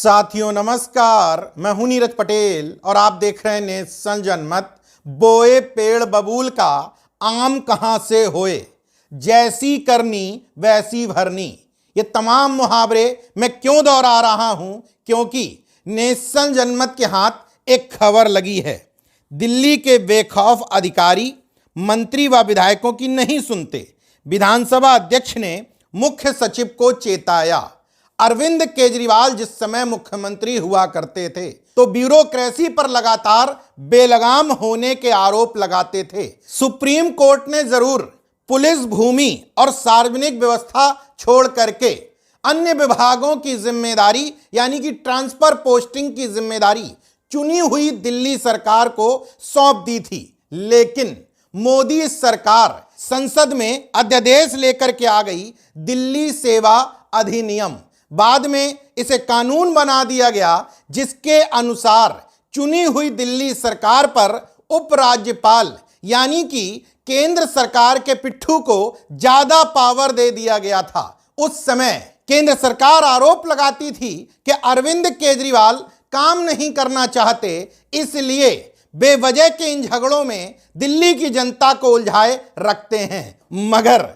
साथियों नमस्कार, मैं हूं नीरज पटेल और आप देख रहे हैं नेशन जनमत। बोए पेड़ बबूल का आम कहां से होए, जैसी करनी वैसी भरनी। ये तमाम मुहावरे मैं क्यों दोहरा रहा हूं, क्योंकि नेशन जनमत के हाथ एक खबर लगी है। दिल्ली के बेखौफ अधिकारी मंत्री व विधायकों की नहीं सुनते। विधानसभा अध्यक्ष ने मुख्य सचिव को चेताया। अरविंद केजरीवाल जिस समय मुख्यमंत्री हुआ करते थे तो ब्यूरोक्रेसी पर लगातार बेलगाम होने के आरोप लगाते थे। सुप्रीम कोर्ट ने जरूर पुलिस, भूमि और सार्वजनिक व्यवस्था छोड़ करके अन्य विभागों की जिम्मेदारी यानी कि ट्रांसफर पोस्टिंग की जिम्मेदारी चुनी हुई दिल्ली सरकार को सौंप दी थी, लेकिन मोदी सरकार संसद में अध्यादेश लेकर के आ गई, दिल्ली सेवा अधिनियम। बाद में इसे कानून बना दिया गया, जिसके अनुसार चुनी हुई दिल्ली सरकार पर उपराज्यपाल यानी कि केंद्र सरकार के पिट्ठू को ज्यादा पावर दे दिया गया था। उस समय केंद्र सरकार आरोप लगाती थी कि अरविंद केजरीवाल काम नहीं करना चाहते, इसलिए बेवजह के इन झगड़ों में दिल्ली की जनता को उलझाए रखते हैं। मगर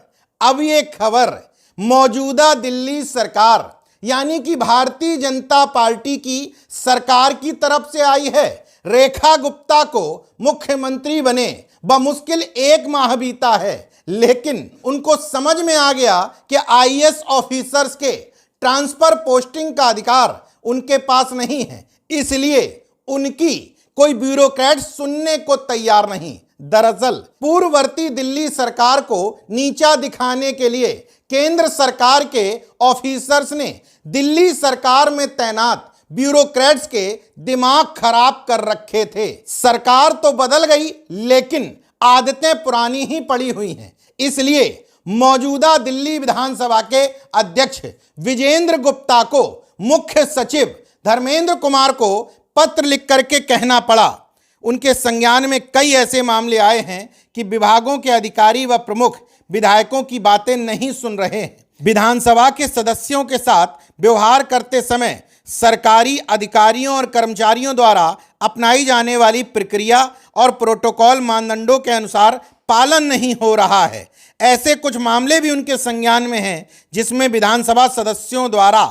अब ये खबर मौजूदा दिल्ली सरकार यानी कि भारतीय जनता पार्टी की सरकार की तरफ से आई है। रेखा गुप्ता को मुख्यमंत्री बने बमुश्किल 1 माह बीता है, लेकिन उनको समझ में आ गया कि आईएएस ऑफिसर्स के ट्रांसफर पोस्टिंग का अधिकार उनके पास नहीं है, इसलिए उनकी कोई ब्यूरोक्रेट सुनने को तैयार नहीं। दरअसल पूर्ववर्ती दिल्ली सरकार को नीचा दिखाने के लिए केंद्र सरकार के ऑफिसर्स ने दिल्ली सरकार में तैनात ब्यूरोक्रेट्स के दिमाग खराब कर रखे थे। सरकार तो बदल गई, लेकिन आदतें पुरानी ही पड़ी हुई हैं। इसलिए मौजूदा दिल्ली विधानसभा के अध्यक्ष विजेंद्र गुप्ता को मुख्य सचिव धर्मेंद्र कुमार को पत्र लिख करके कहना पड़ा। उनके संज्ञान में कई ऐसे मामले आए हैं कि विभागों के अधिकारी व प्रमुख विधायकों की बातें नहीं सुन रहे हैं। विधानसभा के सदस्यों के साथ व्यवहार करते समय सरकारी अधिकारियों और कर्मचारियों द्वारा अपनाई जाने वाली प्रक्रिया और प्रोटोकॉल मानदंडों के अनुसार पालन नहीं हो रहा है। ऐसे कुछ मामले भी उनके संज्ञान में हैं, जिसमें विधानसभा सदस्यों द्वारा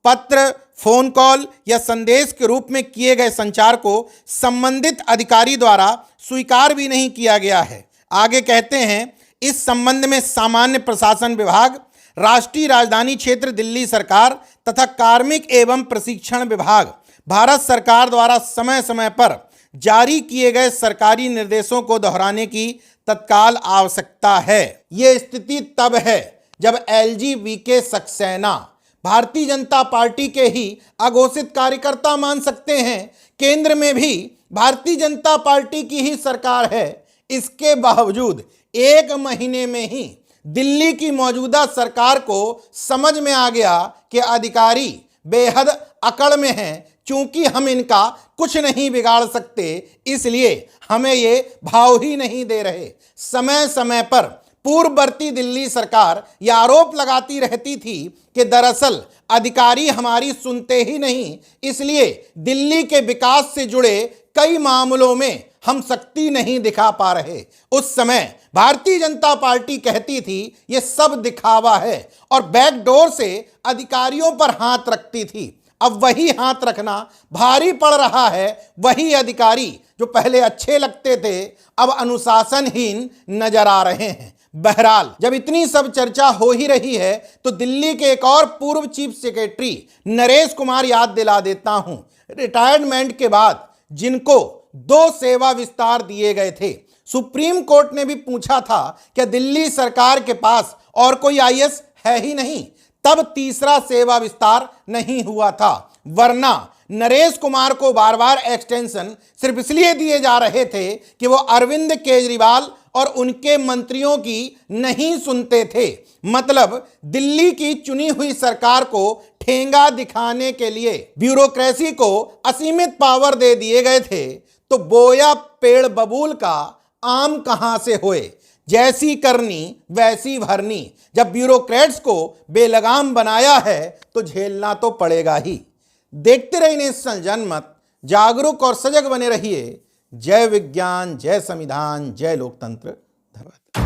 पत्र, फोन कॉल या संदेश के रूप में किए गए संचार को संबंधित अधिकारी द्वारा स्वीकार भी नहीं किया गया है। आगे कहते हैं, इस संबंध में सामान्य प्रशासन विभाग, राष्ट्रीय राजधानी क्षेत्र दिल्ली सरकार तथा कार्मिक एवं प्रशिक्षण विभाग भारत सरकार द्वारा समय समय पर जारी किए गए सरकारी निर्देशों को दोहराने की तत्काल आवश्यकता है। ये स्थिति तब है जब एलजी सक्सेना भारतीय जनता पार्टी के ही अघोषित कार्यकर्ता मान सकते हैं। केंद्र में भी भारतीय जनता पार्टी की ही सरकार है। इसके बावजूद 1 महीने में ही दिल्ली की मौजूदा सरकार को समझ में आ गया कि अधिकारी बेहद अकड़ में हैं। चूंकि हम इनका कुछ नहीं बिगाड़ सकते, इसलिए हमें ये भाव ही नहीं दे रहे। समय समय पर पूर्ववर्ती दिल्ली सरकार यह आरोप लगाती रहती थी कि दरअसल अधिकारी हमारी सुनते ही नहीं, इसलिए दिल्ली के विकास से जुड़े कई मामलों में हम शक्ति नहीं दिखा पा रहे। उस समय भारतीय जनता पार्टी कहती थी ये सब दिखावा है और बैकडोर से अधिकारियों पर हाथ रखती थी। अब वही हाथ रखना भारी पड़ रहा है। वही अधिकारी जो पहले अच्छे लगते थे अब अनुशासनहीन नजर आ रहे हैं। बहरहाल, जब इतनी सब चर्चा हो ही रही है तो दिल्ली के एक और पूर्व चीफ सेक्रेटरी नरेश कुमार याद दिला देता हूं। रिटायरमेंट के बाद जिनको 2 सेवा विस्तार दिए गए थे, सुप्रीम कोर्ट ने भी पूछा था कि दिल्ली सरकार के पास और कोई आईएएस है ही नहीं, तब तीसरा सेवा विस्तार नहीं हुआ था। वरना नरेश कुमार को बार बार एक्सटेंशन सिर्फ इसलिए दिए जा रहे थे कि वो अरविंद केजरीवाल और उनके मंत्रियों की नहीं सुनते थे। मतलब दिल्ली की चुनी हुई सरकार को ठेंगा दिखाने के लिए ब्यूरोक्रेसी को असीमित पावर दे दिए गए थे। तो बोया पेड़ बबूल का आम कहां से होए, जैसी करनी वैसी भरनी। जब ब्यूरोक्रेट्स को बेलगाम बनाया है तो झेलना तो पड़ेगा ही। देखते रहिए नेशन जनमत, जागरूक और सजग बने रहिए। जय विज्ञान, जय संविधान, जय लोकतंत्र। धन्यवाद।